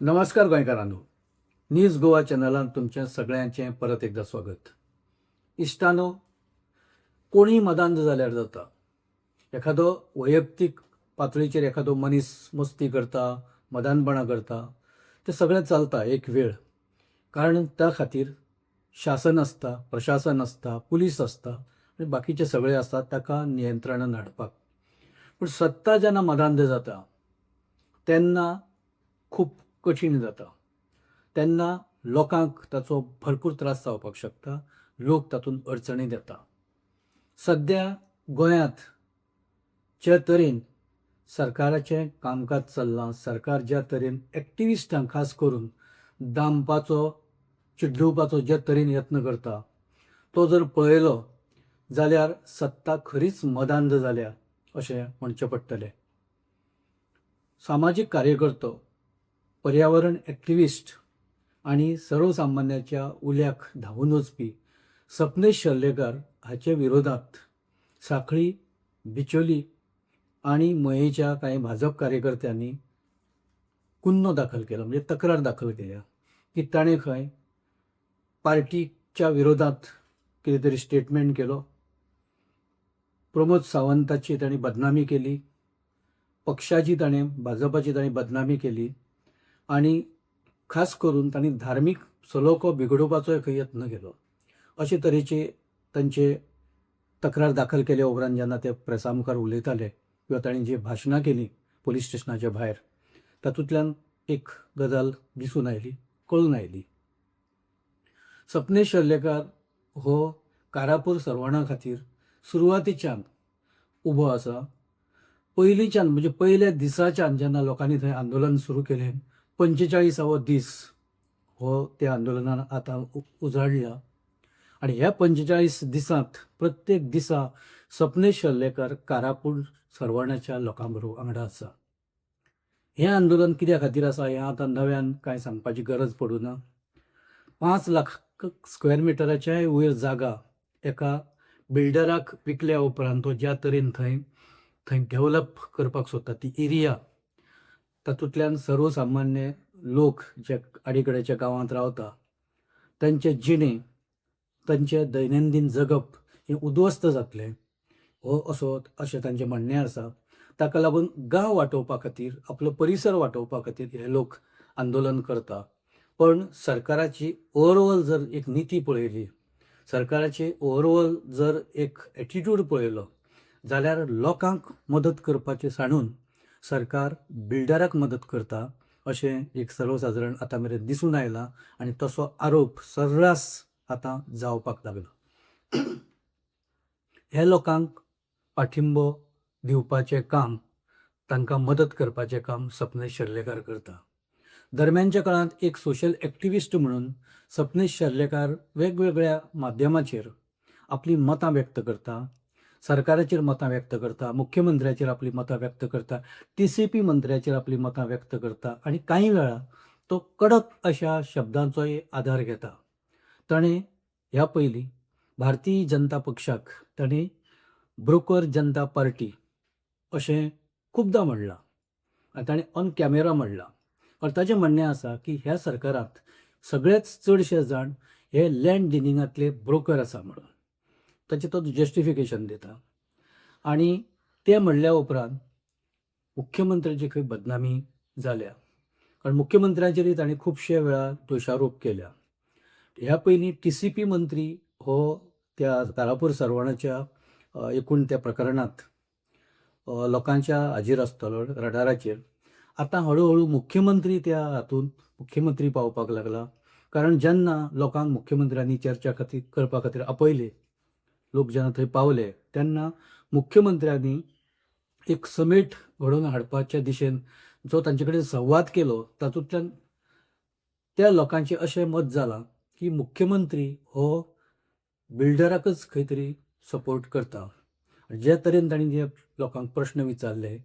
नमस्कार गोंयकारांनो. न्यूज गोवा चॅनलान तुमच्या सगळ्यांचें परत एकदा स्वागत. इश्टानो, कोणीय मदांध जाल्यार जाता. एखादो वैयक्तीक पातळीचेर एखादो मनीस मस्ती करता, मदानपणां करता, तें सगळें चलता एक वेळ. कारण त्या खातीर शासन आसता, प्रशासन आसता, पुलीस आसता आनी बाकीचे सगळे आसतात ताका नियंत्रणान हाडपाक. पूण सत्ता जेन्ना मदांध जाता तेन्ना खूब कठीण जाता. तेन्ना लोकांक ताचो भरपूर त्रास जावपाक शकता. लोक तातूंत अडचणींत येता. सद्या गोंयांत ज्या तरेन सरकाराचें कामकाज चल्लां, सरकार ज्या तरेन एक्टिविस्टांक खास करून दामपाचो, चिड्डुवपाचो जे तरेन यत्न करता, तो जर पळयलो जाल्यार सत्ता खरीच मदांध जाल्या अशें म्हणचें पडटलें. सामाजीक कार्यकर्तो, पर्यावरण एक्टिविस्ट आनी सर्वसामान्याच्या उल्याक धांवून वचपी सपनेश शर्लेकार हाचे विरोधांत सांखळी, बिचोली आनी मयेंच्या कांय भाजप कार्यकर्त्यांनी गुन्हो दाखल केलो, म्हणजे तक्रार दाखल केल्या की ताणें खंय पार्टीच्या विरोधांत कितें तरी स्टेटमेंट केलो, प्रमोद सावंताची ताणें बदनामी केली, पक्षाची भाजपाची ताणें बदनामी केली आनी खास करून तांणी धार्मीक सलोखो बिगडोवपाचोय खंय यत्न केलो. अशे तरेचे तांचे तक्रार दाखल केले उपरांत जेन्ना ते प्रेसा मुखार उलयताले किंवा तांणी जी भाशणां केलीं पुलीस स्टेशनाच्या भायर, तातूंतल्यान एक गजाल दिसून आयली, कळून आयली. सपनेश शर्लेकार हो कारापूर सरवणा खातीर सुरवातीच्यान उबो आसा. पयलींच्यान म्हणजे पयल्या दिसाच्यान जेन्ना लोकांनी थंय आंदोलन सुरू केलें, 45वो दीस हो त्या आंदोलनान आतां उजाडला. आनी ह्या 45 दिसांत प्रत्येक दिसा सपनेश शर्लेकार कारापूर सरवणाच्या लोकां बरोबर वांगडा आसा. हें आंदोलन कित्या खातीर आसा हें आतां नव्यान कांय सांगपाची गरज पडूना. 5 लाख स्क्वेअर मिटराच्याय वयर जागा एका बिल्डराक विकल्या उपरांत तो ज्या तरेन थंय डेव्हलप करपाक सोदता ती एरिया, तातूंतल्यान सर्वसामान्य लोक जे आडीकडेच्या गांवांत रावता तांचे जिणे, तांचे दैनंदीन जगप हें उद्ध्वस्त जातलें हो अशें तांचें म्हणणें आसा. ताका लागून गांव वांटोवपा खातीर, आपलो परिसर वांटोवपा खातीर हे लोक आंदोलन करता. पण सरकाराची ओवरऑल जर एक निती पळयली, सरकाराची ओवरऑल जर एक एटिट्यूड पळयलो जाल्यार लोकांक मदत करपाचें सांडून सरकार बिल्डराक मदत करता अशें एक सर्वसादारण आतां मेरेन दिसून आयलां आनी तसो आरोप सर्रास आतां जावपाक लागला. हे लोकांक पाठिंबो दिवपाचें काम, तांकां मदत करपाचें काम सपनेश शर्लेकार करता. दरम्यानच्या काळांत एक सोशल एक्टिविस्ट म्हणून सपनेश शर्लेकार वेगवेगळ्या माध्यमांचेर आपली मतां व्यक्त करता, सरकाराचेर मतां व्यक्त करता, मुख्यमंत्र्याचेर आपली मतां व्यक्त करता, TCP मंत्र्याचेर आपली मतां व्यक्त करता आनी कांय वेळा तो कडक अशा शब्दांचोय आधार घेता. ताणें ह्या पयलीं भारतीय जनता पक्षाक ताणें ब्रोकर जनता पार्टी अशें खुबदां म्हणलां आनी ताणें ऑन कॅमेरा म्हणलां. ताचें म्हणणें आसा की ह्या सरकारांत सगळेच चडशे जाण हे लँड डिलिंगांतले ब्रोकर आसा म्हणून. ताचें तो जस्टिफिकेशन दिता. आनी तें म्हणल्या उपरांत मुख्यमंत्र्याची खंय बदनामी जाल्या, कारण मुख्यमंत्र्याचेरय ताणें खुबशे वेळा दोशारोप केल्या. ह्या पयलीं TCP मंत्री हो त्या कारापूर सरवणाच्या एकूण त्या प्रकरणांत लोकांच्या हाजीर आसतलो रडाराचेर. आतां हळू मुख्यमंत्री त्या हातूंत मुख्यमंत्री पावपाक लागला. कारण जेन्ना लोकांक मुख्यमंत्र्यांनी चर्चा करपा खातीर आपयले, लोक जेन्ना थंय पावले तेन्ना मुख्यमंत्र्यांनी एक समेट घडोवन हाडपाच्या दिशेन जो तांचे कडेन संवाद केलो, तातूंतल्यान त्या लोकांचें अशें मत जालां की मुख्यमंत्री हो बिल्डराकच खंय तरी सपोर्ट करता. जे तरेन तांणी जे लोकांक प्रश्न विचारले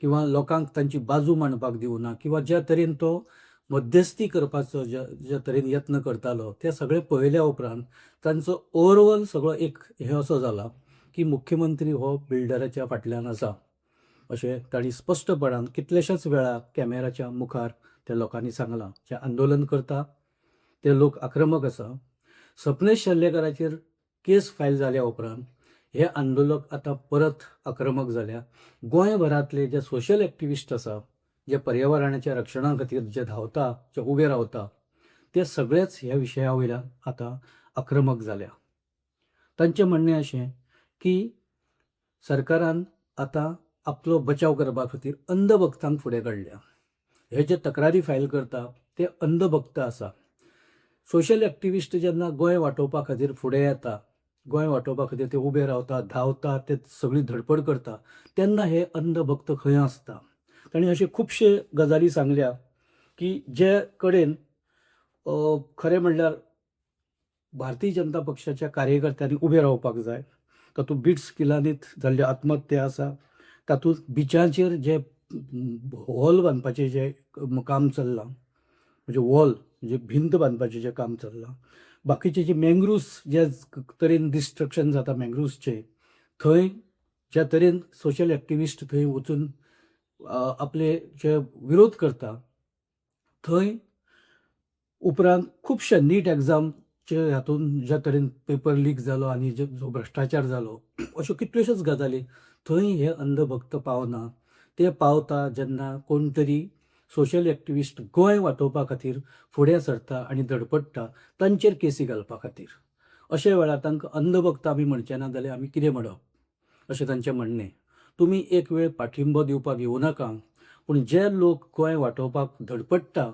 किंवा लोकांक तांची बाजू मांडपाक दिवना किंवा ज्या तरेन तो मध्यस्थी करपाचो ज्या तरेन यत्न करतालो ते सगळें पळयल्या उपरांत तांचो ओवरऑल सगळो एक हे असो जाला की मुख्यमंत्री हो बिल्डराच्या फाटल्यान आसा अशें तांणी स्पश्टपणान कितलेशेच वेळा कॅमेराच्या मुखार त्या लोकांनी सांगलां जे आंदोलन करता ते लोक आक्रमक आसा. सपनेश शेल्लेकराचेर केस फायल जाल्या उपरांत हे आंदोलक आतां परत आक्रमक जाल्या. गोंयभरांतले जे सोशल एक्टिविस्ट आसा, जे पर्यावरणाच्या रक्षणा खातीर जे धांवता, जे उबे रावता, ते सगळेच ह्या विशया वयल्यान आतां आक्रमक जाल्या. तांचें म्हणणें अशें की सरकारान आतां आपलो बचाव करपा खातीर अंधभक्तांक फुडें काडल्या. हे जे तक्रारी फायल करता ते अंधभक्त आसा. सोशल एक्टिविस्ट जेन्ना गोंय वांटोवपा खातीर फुडें येता, गोंय वांटोवपा खातीर ते उबे रावता, धांवता, ते सगळी धडपड करता, तेन्ना हे अंधभक्त खंय आसता. तांणी अशे खुबशे गजाली सांगल्या की जे कडेन खरें म्हणल्यार भारतीय जनता पक्षाच्या कार्यकर्त्यांनी उबे रावपाक जाय. तातूंत बिट्स किलानीत जाल्ल्यो आत्महत्या आसा, तातूंत बिचांचेर जे वॉल बांदपाचें जे काम चल्लां, म्हणजे वॉल म्हणजे भिंत बांदपाचें जें काम चल्लां, बाकीचे जे मँग्रुव्स जे तरेन डिस्ट्रक्शन जाता मँग्रुव्सचें, थंय ज्या तरेन सोशल एक्टिविस्ट थंय वचून आपले जे विरोध करता, थंय उपरांत खुबशे नीट एग्जामचे हातूंत ज्या तरेन पेपर लीक जालो आनी जो भ्रश्टाचार जालो, अश्यो कितल्योश्योच गजाली थंय हे अंधभक्त पावना. ते पावता जेन्ना कोण तरी सोशल एक्टिविस्ट गोंय वांटोवपा खातीर फुडें सरता आनी धडपडटा तांचेर केसी घालपा खातीर. अशे वेळार तांकां अंधभक्त आमी म्हणचे ना जाल्यार आमी कितें म्हणप, अशें तांचें म्हणणें. तुमी एक वेळ पाठिंबो दिवपाक येवं नाका, पूण जे लोक गोंय वांटोवपाक धडपडटा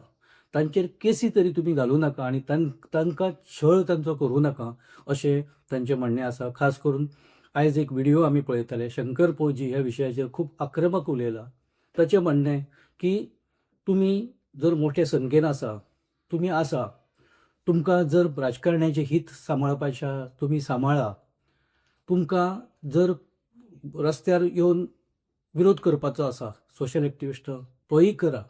तांचेर केसी तरी तुमी घालूं नाका आनी तांकां छळ तांचो करूं नाका, अशें तांचें म्हणणें आसा. खास करून आयज एक व्हिडिओ आमी पळयताले, शंकर पळजी ह्या विशयाचेर खूब आक्रमक उलयला. ताचें म्हणणें की तुमी जर मोठे संख्येन आसा, तुमी आसा, तुमकां जर राजकारण्याचें हित सांबाळपाचें तुमी सांबाळा, तुमकां जर रस्त्यार येवन विरोध करपाचो आसा सोशल एक्टिविस्ट तोय करा,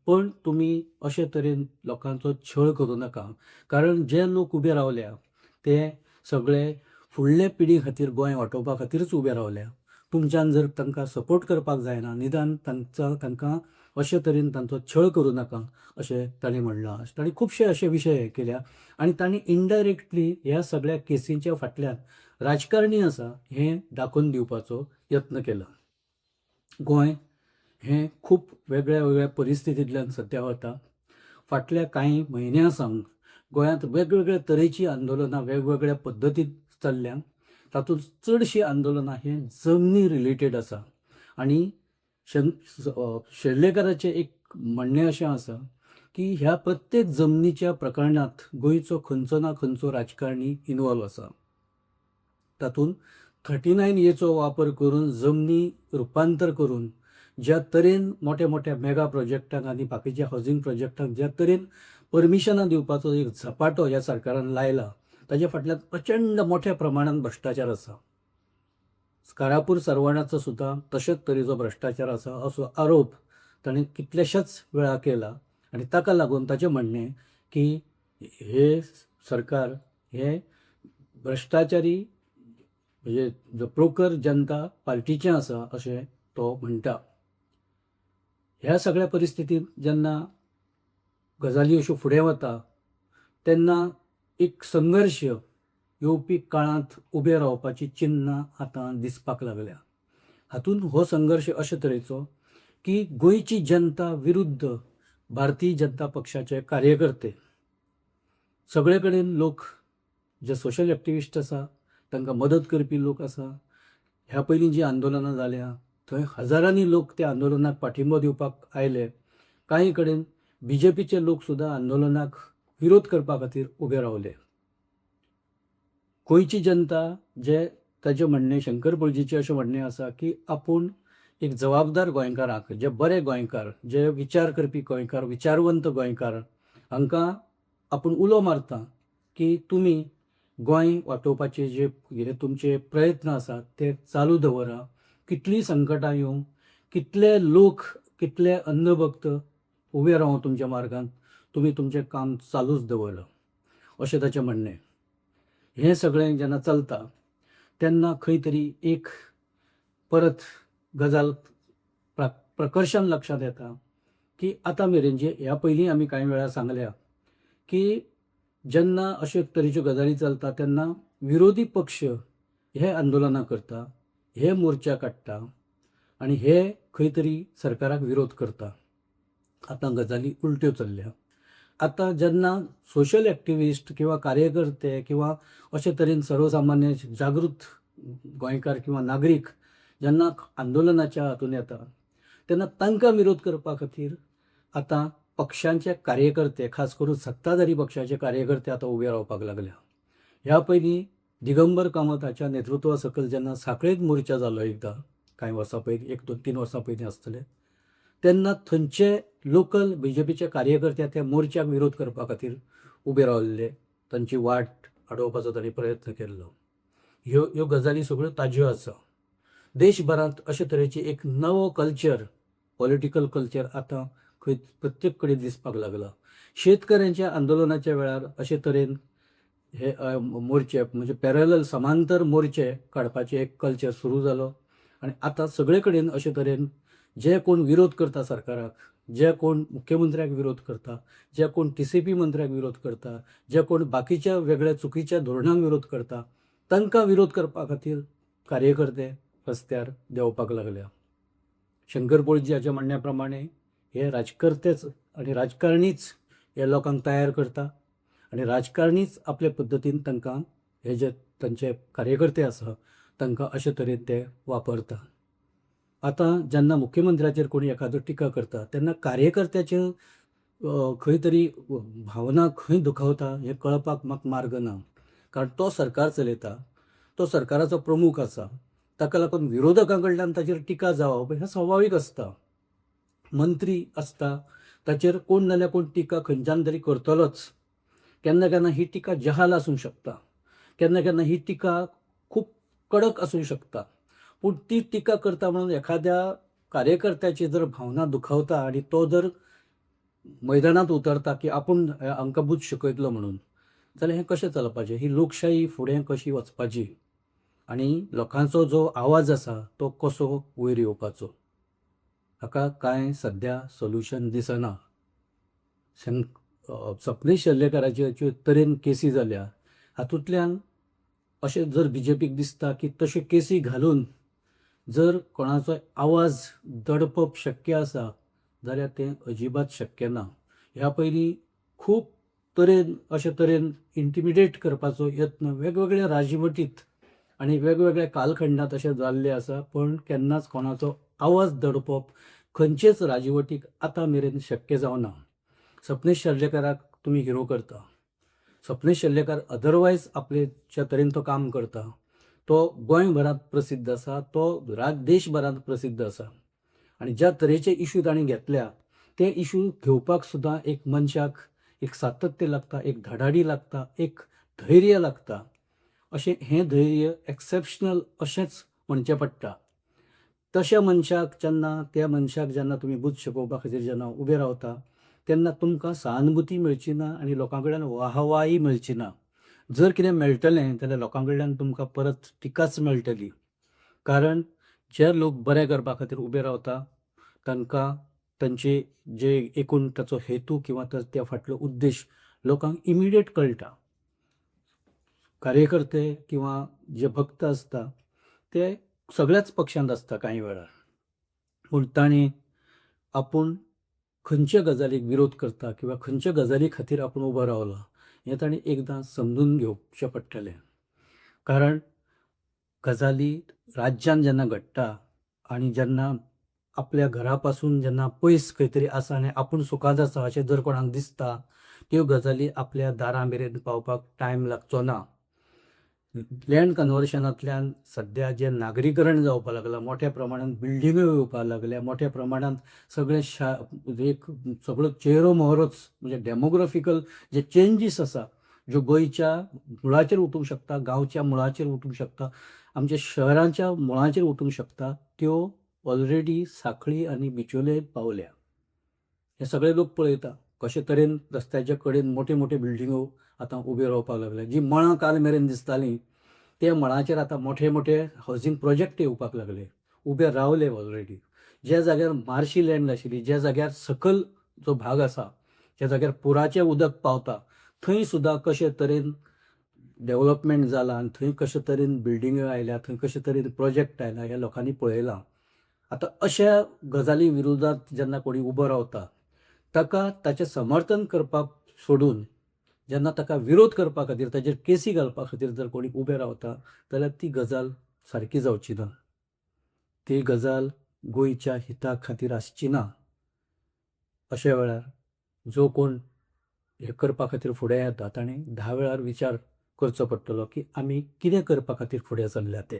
पण तुमी अशे तरेन लोकांचो छळ करूं नाका. कारण जे लोक उबे रावल्या ते सगळे फुडले पिढी खातीर गोंय वांटोवपा खातीरच उबे रावल्या. तुमच्यान जर तांकां सपोर्ट करपाक जायना, निदान तांकां अशे तरेन तांचो छळ करूं नाका, अशें तांणी म्हणलां. तांणी खुबशे अशे विशय हे केल्या आनी तांणी इनडायरेक्टली ह्या सगळ्या केसींच्या फाटल्यान राजकारणी आसा हें दाखोवन दिवपाचो यत्न केला. गोंय हें खूब वेगळ्या वेगळ्या परिस्थितींतल्यान सद्या वता. फाटल्या कांय म्हयन्यां सावन गोंयांत वेगवेगळ्या तरेचीं आंदोलनां वेगवेगळ्या पद्दतीन चल्ल्या. तातूंत चडशीं आंदोलनां हें जमनी रिलेटेड आसा. आनी शेल्लेकराचें एक म्हणणें अशें आसा की ह्या प्रत्येक जमनीच्या प्रकरणांत गोंयचो खंयचो ना खंयचो राजकारणी इनवॉल्व आसा. तातूंत 39A वापर करून जमनी रुपांतर करून ज्या तरेन मोठ्या मोठ्या मेगा प्रोजेक्टांक आनी बाकीच्या हावजींग प्रोजेक्टांक ज्या तरेन परमिशनां दिवपाचो एक झपाटो ह्या सरकारान लायला, ताचे फाटल्यान प्रचंड मोठ्या प्रमाणांत भ्रश्टाचार आसा. कारापूर सरवणाचो सुद्दां तशेच तरेचो भ्रश्टाचार आसा असो आरोप ताणें कितल्याशाच वेळा केला. आनी ताका लागून ताचें म्हणणें की हे सरकार हे भ्रश्टाचारी म्हणजे जो ब्रोकर जनता पार्टीचें आसा अशें तो म्हणटा. ह्या सगळ्या परिस्थितींत जेन्ना गजाली अश्यो फुडें वता तेन्ना एक संघर्श येवपी काळांत उबे रावपाची चिन्नां आतां दिसपाक लागल्या. हातूंत हो संघर्श अशे तरेचो की गोंयची जनता विरुद्ध भारतीय जनता पक्षाचे कार्यकर्ते, सगळे कडेन लोक जे सोशल एक्टिविस्ट आसा तांकां मदत करपी लोक आसा. ह्या पयलीं जीं आंदोलनां जाल्या थंय हजारांनी लोक त्या आंदोलनाक पाठिंबो दिवपाक आयले. कांय कडेन BJPचे लोक सुद्दां आंदोलनाक विरोध करपा खातीर उबे रावले. गोंयची जनता जे ताचें म्हणणें शंकर पळजीचें अशें म्हणणें आसा की आपूण एक जबाबदार गोंयकारांक, जे बरे गोंयकार, जे विचार करपी गोंयकार, विचारवंत गोंयकार हांकां आपूण उलो मारता की तुमी गोंय वांटोवपाचे जे हे तुमचे प्रयत्न आसात ते चालू दवरा. कितलीं संकटां येवं, कितले लोक, कितले अंधभक्त उबे रावं तुमच्या मार्गांत, तुमी तुमचें काम चालूच दवरा, अशें ताचें म्हणणें. हें सगळें जेन्ना चलता तेन्ना खंय तरी एक परत गजाल प्रकर्शान लक्षांत येता की आतां मेरेन जे ह्या पयलीं आमी कांय वेळा सांगल्या की जेन्ना अशे तरेच्यो गजाली चलता तेन्ना विरोधी पक्ष हे आंदोलनां करता, हे मोर्चा काडटा आनी हे खंय तरी सरकाराक विरोध करता. आतां गजाली उलट्यो चल्ल्या. आतां जेन्ना सोशल एक्टिविस्ट किंवा कार्यकर्ते किंवा अशे तरेन सर्वसामान्य जागृत गोंयकार किंवा नागरीक जेन्ना आंदोलनाच्या हातूंत येता तेन्ना तांकां विरोध करपा खातीर आतां पक्षांचे कार्यकर्ते, खास करून सत्ताधारी पक्षाचे कार्यकर्ते आतां उबे रावपाक लागल्या. ह्या पयलीं दिगंबर कामताच्या नेतृत्वा सकयल जेन्ना सांखळेत मोर्चा जालो एकदां, कांय वर्सां पयलीं, 1-2-3 वर्सां पयलीं आसतलें, तेन्ना थंयचे लोकल बीजेपीचे कार्यकर्ते त्या मोर्चाक विरोध करपा खातीर उबे रावल्ले. तांची वाट अडोवपाचो तांणी प्रयत्न केल्लो. ह्यो गजाली सगळ्यो ताज्यो आसा. देशभरांत अशे तरेची एक नवो कल्चर, पॉलिटिकल कल्चर आतां खंय प्रत्येक कडेन दिसपाक लागला. शेतकऱ्यांच्या आंदोलनाच्या वेळार अशे तरेन हे मोर्चे म्हणजे पॅरलल समांतर मोर्चे काडपाचे एक कल्चर सुरू जालो आनी आतां सगळे कडेन अशे तरेन जे कोण विरोध करता सरकाराक, जे कोण मुख्यमंत्र्याक विरोध करता, जे कोण TCP मंत्र्याक विरोध करता, जे कोण बाकीच्या वेगळ्या चुकीच्या धोरणांक विरोध करता, तांकां विरोध करपा खातीर कार्यकर्ते रस्त्यार देंवपाक लागल्या. शंकर पोळजी हाच्या म्हणण्या प्रमाणे हे राजकर्तेच आनी राजकारणीच हे लोकांक तयार करता आनी राजकारणीच आपले पद्दतीन तांकां हे जे तांचे कार्यकर्ते आसा तांकां अशे तरेन ते वापरता. आतां जेन्ना मुख्यमंत्र्याचेर कोणी एखादो टिका करता तेन्ना कार्यकर्त्याच्यो खंय तरी भावना खंय दुखावता हें कळपाक म्हाका मार्ग ना. कारण तो सरकार चलयता, तो सरकाराचो प्रमुख आसा, ताका लागून विरोधकां कडल्यान ताचेर टिका जावप हें स्वाभावीक आसता. मंत्री आसता ताचेर कोण ना जाल्यार कोण टिका खंयच्यान तरी करतलोच. केन्ना केन्ना ही टिका जहाल आसूंक शकता, केन्ना केन्ना ही टिका खूब कडक आसूंक शकता, पूण ती टिका करता म्हणून एखाद्या कार्यकर्त्याची जर भावना दुखावता आनी तो जर मैदानांत उतरता की आपूण अंकबूत शिकयतलो म्हणून, जाल्यार हें कशें चलपाचें? ही लोकशाही फुडें कशी वचपाची आनी लोकांचो जो आवाज आसा तो कसो वयर येवपाचो? हाका कांय सद्या सोल्युशन दिसना. सपनेश शेल्लेकाराच्यो ज्यो तरेन केसी जाल्या हातूंतल्यान अशें जर BJPक दिसता की तश्यो केसी घालून जर कोणाचो आवाज दडपप शक्य आसा जाल्यार तें अजिबात शक्य ना. ह्या पयलीं खूब तरेन अशे तरेन इंटिमिडेट करपाचो यत्न वेगवेगळ्या राजवटींत आनी वेगवेगळ्या कालखंडांत अशें जाल्ले आसा, पण केन्नाच कोणाचो आवाज दडपप खंयचेच राजवटीक आतां मेरेन शक्य जावना. सपनेश शेल्लेकाराक तुमी हिरो करता. सपनेश शेल्लेकार अदरवायज आपले ज्या तरेन तो काम करता तो गोंयभरांत प्रसिद्ध आसा, तो देशभरांत प्रसिद्ध आसा आनी ज्या तरेचे इश्यू ताणें घेतल्या ते इश्यू घेवपाक सुद्दां एक मनशाक एक सातत्य लागता, एक धडाडी लागता, एक धैर्य लागता. अशें हें धैर्य एक्सेप्शनल अशेंच म्हणचें पडटा. तशा मनशाक त्या मनशाक जेन्ना तुमी बूथ शिकोवपा खातीर जेन्ना उबे रावता तेन्ना तुमकां सहानुभुती मेळची ना आनी लोकां कडल्यान वाहवाही मेळची ना. जर कितें मेळटलें जाल्यार लोकां कडल्यान तुमकां परत टिकाच मेळटली. कारण जे लोक बरें करपा खातीर उबे रावता तांकां तांचे जे एकूण ताचो हेतू किंवा त्या फाटलो उद्देश लोकांक इमिडिएट कळटा. कार्यकर्ते किंवा जे भक्त आसता ते सगळ्याच पक्षांत आसता कांय वेळार, पूण ताणें आपूण खंयच्या गजालीक विरोध करता किंवा खंयच्या गजाली खातीर आपूण उबो रावला हें ताणें एकदां समजून घेवचें पडटलें. कारण गजाली राज्यान जेन्ना घडटा आनी जेन्ना आपल्या घरा पासून जेन्ना पयस खंय तरी आसा आनी आपूण सुखात आसा अशें जर कोणाक दिसता त्यो गजाली आपल्या दारा मेरेन पावपाक टायम लागचो ना. लँड कन्वर्शनांतल्यान सद्या जें नागरीकरण जावपाक लागलां, मोठ्या प्रमाणांत बिल्डिंग्यो येवपाक लागल्या, मोठ्या प्रमाणांत सगळे सगळो चेहरो मोहरोच म्हणजे डेमोग्राफिकल जे चेंजीस आसा ज्यो गोंयच्या मुळाचेर उठूंक शकता, गांवच्या मुळाचेर उठूंक शकता, आमच्या शहरांच्या मुळाचेर उठूंक शकता, त्यो ऑलरेडी सांखळी आनी बिचोले पावल्या. हे सगळे लोक पळयता कशे तरेन रस्त्याच्या कडेन मोठे मोठे बिल्डिंगो आतां उबे रावपाक लागल्या. जी मळां काल मेरेन दिसतालीं त्या मळाचेर आतां मोठे मोठे हावजींग प्रोजेक्ट येवपाक लागले, उबे रावले ऑलरेडी. ज्या जाग्यार मार्शी लँड आशिल्ली, ज्या जाग्यार सकल जो भाग आसा, ज्या जाग्यार पुराचें उदक पावता, थंय सुद्दां कशे तरेन डेव्हलपमेंट जालां आनी थंय कशे तरेन बिल्डिंग्यो आयल्या, थंय कशे तरेन प्रोजेक्ट आयला, हे लोकांनी पळयलां. आतां अशा गजाली विरोधात जेन्ना कोणी उबो रावता, ताका ताचें समर्थन करपाक सोडून जेन्ना ताका विरोध करपा खातीर, ताचेर केसी घालपा खातीर जर कोणी उबे रावता, जाल्यार ती गजाल सारकी जावची ना. ती गजाल गोंयच्या हिता खातीर आसची ना. अशा वेळार जो कोण हे करपा खातीर फुडें येता, ताणें 10 वेळार विचार करचो पडटलो की आमी कितें करपा खातीर फुडें सरल्या ते.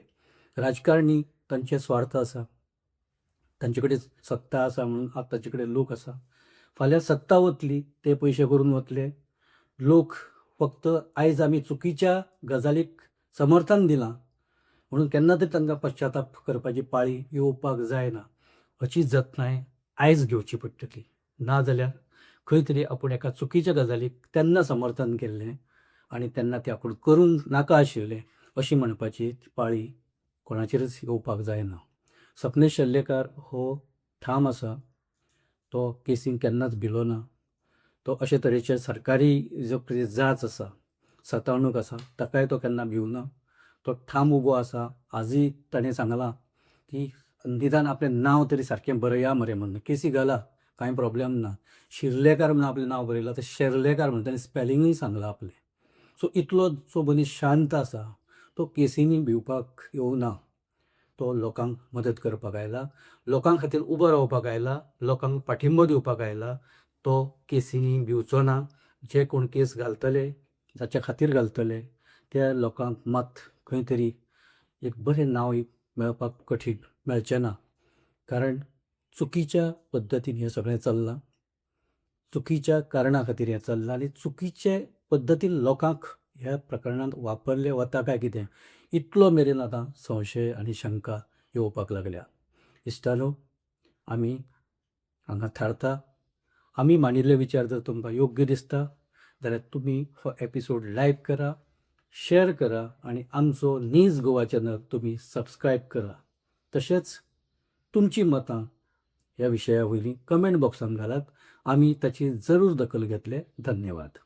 राजकारणी तांचे स्वार्थ आसा, तांचे कडेन सत्ता आसा म्हणून आज तांचे कडेन लोक आसा. फाल्यां सत्ता वतली, ते पयशे करून वतले. लोक फक्त आयज आमी चुकीच्या गजालीक समर्थन दिलां म्हणून केन्ना तरी तांकां पश्चाताप करपाची पाळी येवपाक जायना. हाची जतनाय आयज घेवची पडटली. नाजाल्यार खंय तरी आपूण एका चुकीच्या गजालीक तेन्ना समर्थन केल्लें आनी तेन्ना तें आपूण करूंक नाका आशिल्लें अशी म्हणपाची पाळी कोणाचेरच येवपाक जायना. सपनेश शेल्लेकार हो ठाम आसा. तो केसींक केन्नाच भिलो ना. तो अशे तरेचे सरकारी जो जाच आसा, सतावणूक आसा, ताकाय तो केन्ना भिवना. तो ठाम उबो आसा. आजूय ताणें सांगलां की निदान आपलें नांव तरी सारकें बरया मरे म्हणून. केसी घाला, कांय प्रॉब्लेम ना. शिर्लेकार म्हणून आपलें नांव बरयलां, तें शेर्लेकार म्हणून ताणें स्पेलिंगूय सांगलां आपलें. सो इतलो जो मनीस शांत आसा, तो केसींनी भिवपाक येवना. तो लोकांक मदत करपाक आयला, लोकां खातीर उबो रावपाक आयला, लोकांक पाठिंबो दिवपाक आयला. तो केसींनी भिवचो ना. जे कोण केस घालतले, जाच्या खातीर घालतले, त्या लोकांक मात खंय तरी एक बरें नांव मेळपाक कठीण मेळचें ना. कारण चुकीच्या पद्दतीन हें सगळें चल्लां. चुकीच्या कारणां खातीर हें चल्लां आनी चुकीचे पद्दतीन लोकांक ह्या प्रकरणांत वापरलें वता काय कितें, इतलो मेरेन आतां संशय आनी शंका येवपाक लागल्या. इश्टानो, आमी हांगा थारता. आमी मांडिल्ले विचार जर तुमकां योग्य दिसता जाल्यार तुमी हो एपिसोड लायक करा, शेअर करा आनी आमचो न्यूज गोवा चॅनल तुमी सबस्क्रायब करा. तशेंच तुमची मतां ह्या विशया वयलीं कमेंट बॉक्सांत घालात. आमी ताची जरूर दखल घेतले. धन्यवाद.